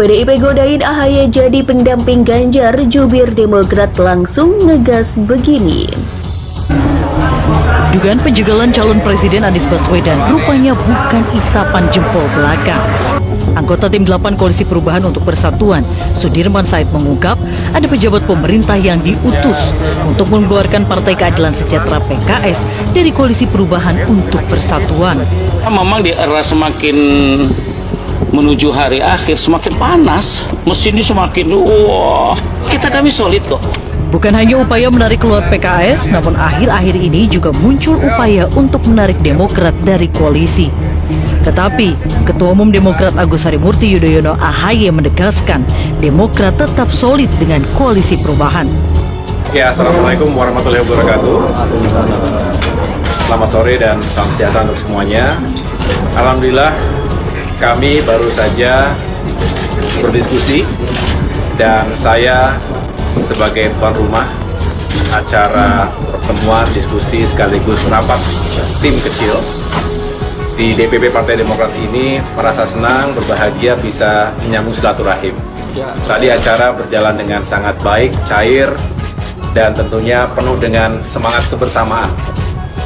PDIP godain AHY jadi pendamping Ganjar, jubir Demokrat langsung ngegas begini. Dugaan penjagalan calon presiden Anies Baswedan rupanya bukan isapan jempol belaka. Anggota tim 8 Koalisi Perubahan untuk Persatuan, Sudirman Said mengungkap ada pejabat pemerintah yang diutus untuk mengeluarkan Partai Keadilan Sejahtera PKS dari Koalisi Perubahan untuk Persatuan. Memang di era semakin menuju hari akhir semakin panas, mesin ini semakin kami solid kok. Bukan hanya upaya menarik keluar PKS, namun akhir-akhir ini juga muncul upaya untuk menarik Demokrat dari koalisi. Tetapi, Ketua Umum Demokrat Agus Harimurti Yudhoyono AHY menegaskan Demokrat tetap solid dengan Koalisi Perubahan. Ya, Assalamualaikum warahmatullahi wabarakatuh. Selamat sore dan salam sejahtera untuk semuanya. Alhamdulillah, kami baru saja berdiskusi dan saya sebagai tuan rumah acara pertemuan diskusi sekaligus rapat tim kecil di DPP Partai Demokrat ini merasa senang, berbahagia bisa menyambung silaturahim. Tadi acara berjalan dengan sangat baik, cair, dan tentunya penuh dengan semangat kebersamaan.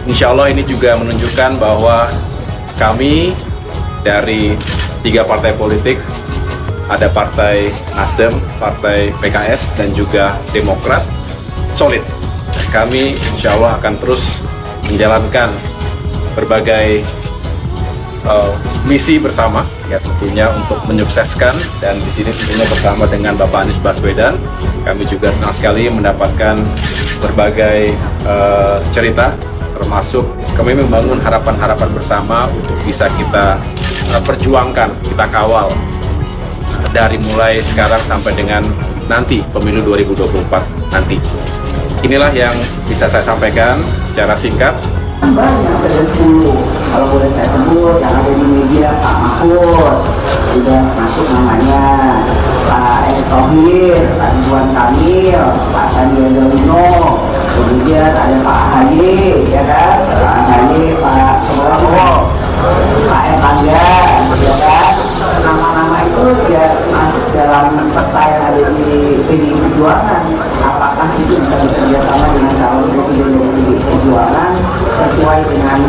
Insya Allah ini juga menunjukkan bahwa kami dari 3 partai politik, ada Partai Nasdem, Partai PKS, dan juga Demokrat, solid. Kami insya Allah akan terus menjalankan berbagai misi bersama, ya tentunya untuk menyukseskan, dan di sini tentunya bersama dengan Bapak Anies Baswedan, kami juga senang sekali mendapatkan berbagai cerita, termasuk kami membangun harapan-harapan bersama untuk bisa kita perjuangkan, kita kawal dari mulai sekarang sampai dengan nanti pemilu 2024 nanti. Inilah yang bisa saya sampaikan secara singkat. Banyak ada 10, kalau boleh saya sebut yang ada di media, Pak Mahfud sudah masuk namanya, Pak Erick Thohir, Pak Ridwan Kamil, Pak Sandiaga Uno, kemudian ada Pak AHY, ya kan, Pak AHY, Pak Prabowo, Pak Erlangga, ya kan, nama-nama itu ya masuk dalam peta yang ada di PDI Perjuangan. Apakah itu bisa bekerja sama dengan calon presiden dari PDI Perjuangan sesuai dengan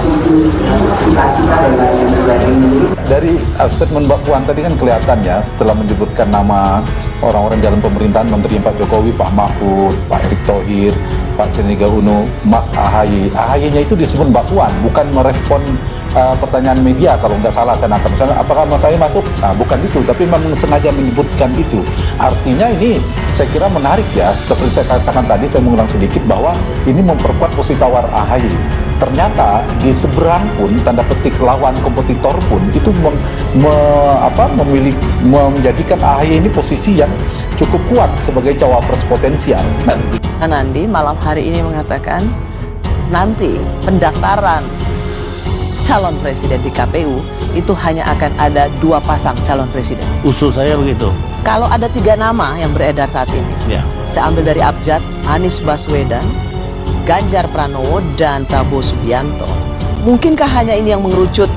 visi-misi, cita-cita dan lain sebagainya. Dari statement Mbak Puan tadi kan kelihatan ya, setelah menyebutkan nama orang-orang dalam pemerintahan, Menteri Pak Jokowi, Pak Mahfud, Pak Erick Thohir, Pak Sandiaga Uno, Mas AHY. AHY-nya itu disebut Mbak Puan, bukan merespon pertanyaan media kalau nggak salah saya nangkap. Misalnya, apakah Mas AHY masuk? Nah, bukan itu, tapi memang sengaja menyebutkan itu. Artinya ini saya kira menarik ya, seperti saya katakan tadi, saya mengulang sedikit bahwa ini memperkuat posisi tawar AHY. Ternyata di seberang pun, tanda petik lawan kompetitor pun, itu menjadikan AHY ini posisi yang cukup kuat sebagai cawapres potensial. Nandi malam hari ini mengatakan nanti pendaftaran calon presiden di KPU itu hanya akan ada 2 pasang calon presiden. Usul saya begitu. Kalau ada 3 nama yang beredar saat ini, saya ambil dari Abjad, Anies Baswedan, Ganjar Pranowo, dan Prabowo Subianto. Mungkinkah hanya ini yang mengerucut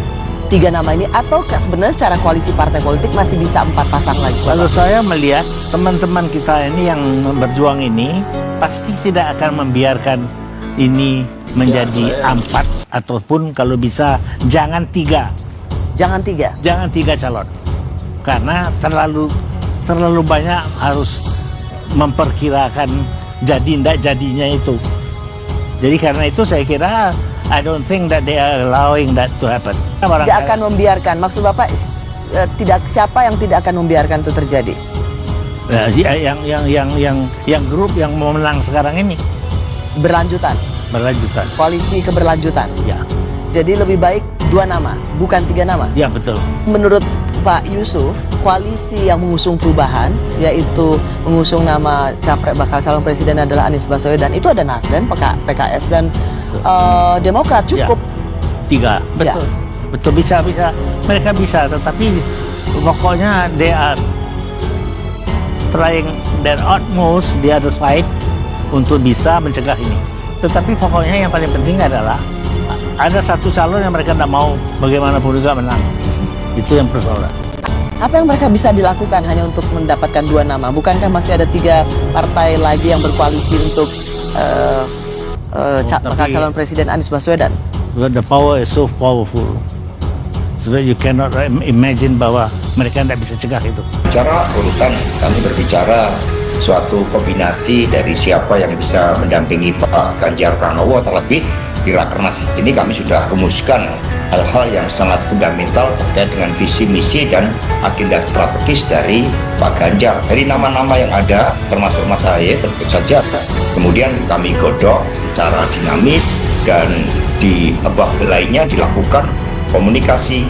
3 nama ini, ataukah sebenarnya secara koalisi partai politik masih bisa 4 pasang lagi? Kalau saya melihat teman-teman kita ini yang berjuang ini pasti tidak akan membiarkan ini menjadi 4, ataupun kalau bisa jangan 3. Jangan 3? Jangan 3 calon. Karena terlalu banyak harus memperkirakan jadi tidak jadinya itu. Jadi karena itu saya kira I don't think that they are allowing that to happen. Tidak akan membiarkan. Maksud Bapak siapa yang tidak akan membiarkan itu terjadi? Nah, yang grup yang mau menang sekarang ini. Berlanjutan. Koalisi keberlanjutan. Ya. Jadi lebih baik 2 nama, bukan 3 nama. Ya, betul. Menurut Pak Yusuf, koalisi yang mengusung perubahan, yaitu mengusung nama bakal calon presiden adalah Anies Baswedan, itu ada Nasdem, PKS, dan Demokrat cukup. Ya, 3, betul. Ya. Betul, bisa. Mereka bisa, tetapi pokoknya they are trying their utmost the other side untuk bisa mencegah ini. Tetapi pokoknya yang paling penting adalah ada satu calon yang mereka tidak mau bagaimanapun juga menang. Itu yang persoalan. Apa yang mereka bisa dilakukan hanya untuk mendapatkan 2 nama? Bukankah masih ada 3 partai lagi yang berkoalisi untuk bakal calon presiden Anies Baswedan? The power is so powerful, so that you cannot imagine bahwa mereka tidak bisa cegah itu. Bicara urutan, kami berbicara suatu kombinasi dari siapa yang bisa mendampingi Pak Ganjar Pranowo. Terlebih di Rakernas ini kami sudah rumuskan hal-hal yang sangat fundamental terkait dengan visi misi dan agenda strategis dari Pak Ganjar. Dari nama-nama yang ada termasuk Mas Ahaye tentu saja kemudian kami godok secara dinamis, dan di bab lainnya dilakukan komunikasi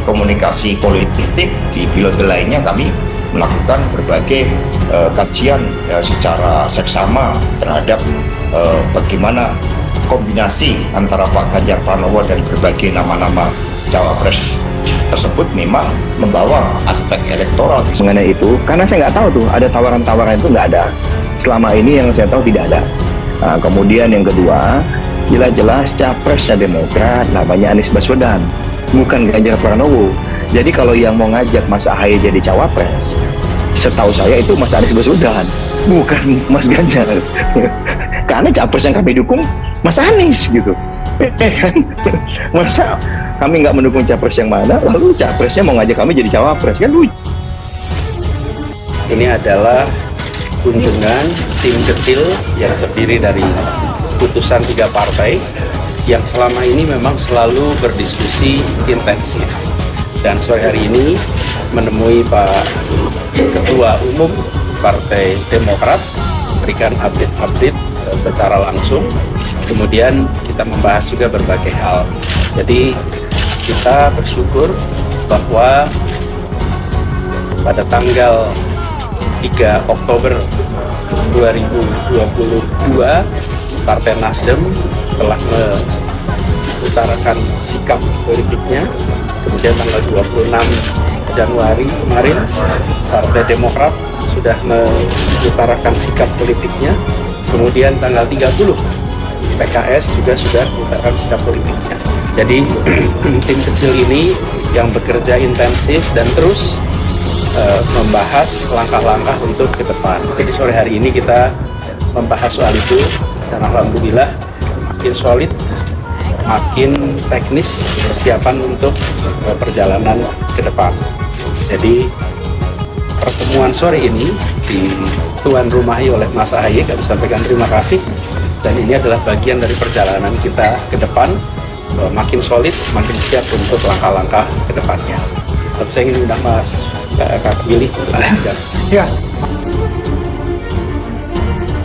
politik. Di pilot lainnya kami melakukan berbagai kajian secara seksama terhadap bagaimana kombinasi antara Pak Ganjar Pranowo dan berbagai nama-nama cawapres tersebut memang membawa aspek elektoral. Mengenai itu, karena saya nggak tahu tuh ada tawaran-tawaran itu, nggak ada. Selama ini yang saya tahu tidak ada. Nah, kemudian yang kedua, jelas-jelas capresnya Demokrat namanya Anies Baswedan, bukan Ganjar Pranowo. Jadi kalau yang mau ngajak Mas Ahaye jadi cawapres, setahu saya itu Mas Anies Baswedan, bukan Mas Ganjar. Karena capres yang kami dukung Mas Anies gitu. Masa kami nggak mendukung capres yang mana, lalu capresnya mau ngajak kami jadi cawapres, kan lucu. Ini adalah kunjungan tim kecil yang terdiri dari putusan 3 partai yang selama ini memang selalu berdiskusi intensif. Dan sore hari ini menemui Pak Ketua Umum Partai Demokrat, berikan update secara langsung. Kemudian kita membahas juga berbagai hal. Jadi kita bersyukur bahwa pada tanggal 3 Oktober 2022 Partai Nasdem telah mengutarakan sikap politiknya. Kemudian tanggal 26 Januari kemarin Partai Demokrat sudah mengutarakan sikap politiknya. Kemudian tanggal 30 PKS juga sudah mengutarakan sikap politiknya. Jadi tim kecil ini yang bekerja intensif dan terus membahas langkah-langkah untuk ke depan. Jadi sore hari ini kita membahas soal itu, dan alhamdulillah makin solid, makin teknis persiapan untuk perjalanan ke depan. Jadi pertemuan sore ini dituan rumahi oleh Mas Ahaye, kami sampaikan terima kasih, dan ini adalah bagian dari perjalanan kita ke depan, makin solid, makin siap untuk langkah-langkah ke depannya. Saya ingin undang Mas Kak Billy. Ya.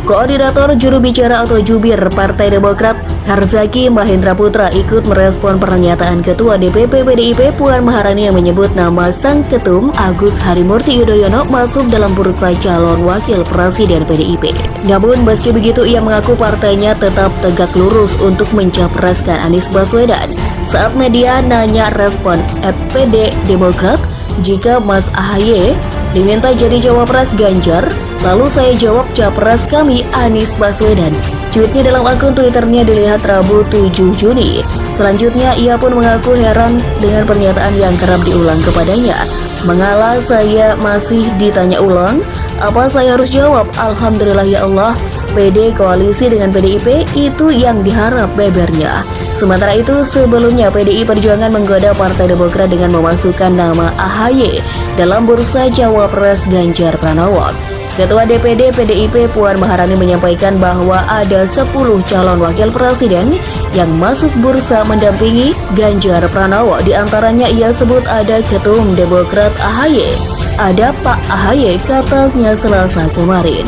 Koordinator juru bicara atau jubir Partai Demokrat Herzaki Mahendra Putra ikut merespon pernyataan Ketua DPP PDIP Puan Maharani yang menyebut nama Sang Ketum Agus Harimurti Yudhoyono masuk dalam bursa calon wakil presiden PDIP. Namun meski begitu ia mengaku partainya tetap tegak lurus untuk mencapreskan Anies Baswedan. Saat media nanya respon @PD Demokrat jika Mas Ahaye diminta jadi cawapres Ganjar, lalu saya jawab capres kami Anies Baswedan. Cuitnya dalam akun Twitternya dilihat Rabu 7 Juni. Selanjutnya ia pun mengaku heran dengan pernyataan yang kerap diulang kepadanya. Mengalah saya masih ditanya ulang, apa saya harus jawab? Alhamdulillah ya Allah, PD koalisi dengan PDIP itu yang diharap, bebernya. Sementara itu sebelumnya PDI Perjuangan menggoda Partai Demokrat dengan memasukkan nama AHY dalam bursa cawapres Ganjar Pranowo. Ketua DPD PDIP Puan Maharani menyampaikan bahwa ada 10 calon wakil presiden yang masuk bursa mendampingi Ganjar Pranowo. Di antaranya ia sebut ada Ketum Demokrat AHY. Ada Pak AHY, katanya Selasa kemarin.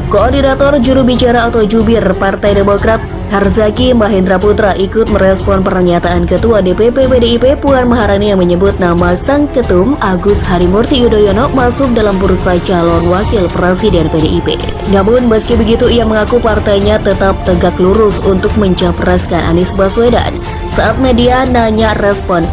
Koordinator juru bicara atau jubir Partai Demokrat Herzaki Mahendra Putra ikut merespon pernyataan Ketua DPP PDIP Puan Maharani yang menyebut nama Sang Ketum Agus Harimurti Yudhoyono masuk dalam bursa calon wakil presiden PDIP. Namun meski begitu ia mengaku partainya tetap tegak lurus untuk mencapreskan Anies Baswedan. Saat media nanya respon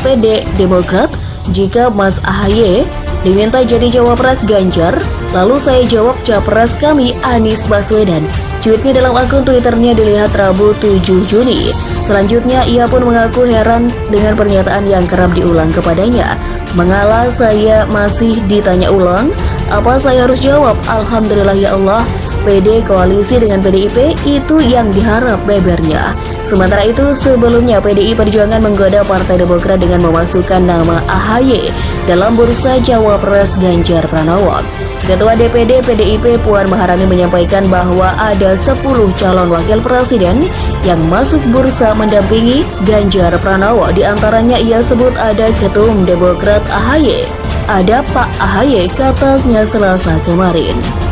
@PD Demokrat jika Mas Ahaye diminta jadi cawapres Ganjar, lalu saya jawab capres kami Anies Baswedan. Cuitnya dalam akun Twitternya dilihat Rabu 7 Juni. Selanjutnya, ia pun mengaku heran dengan pernyataan yang kerap diulang kepadanya. Mengalah saya masih ditanya ulang, apa saya harus jawab? Alhamdulillah ya Allah, PD koalisi dengan PDIP itu yang diharap, bebernya. Sementara itu, sebelumnya PDI Perjuangan menggoda Partai Demokrat dengan memasukkan nama AHY dalam bursa Cawapres Ganjar Pranowo. Ketua DPD PDIP Puan Maharani menyampaikan bahwa ada 10 calon wakil presiden yang masuk bursa mendampingi Ganjar Pranowo. Di antaranya ia sebut ada Ketum Demokrat AHY. Ada Pak AHY, katanya Selasa kemarin.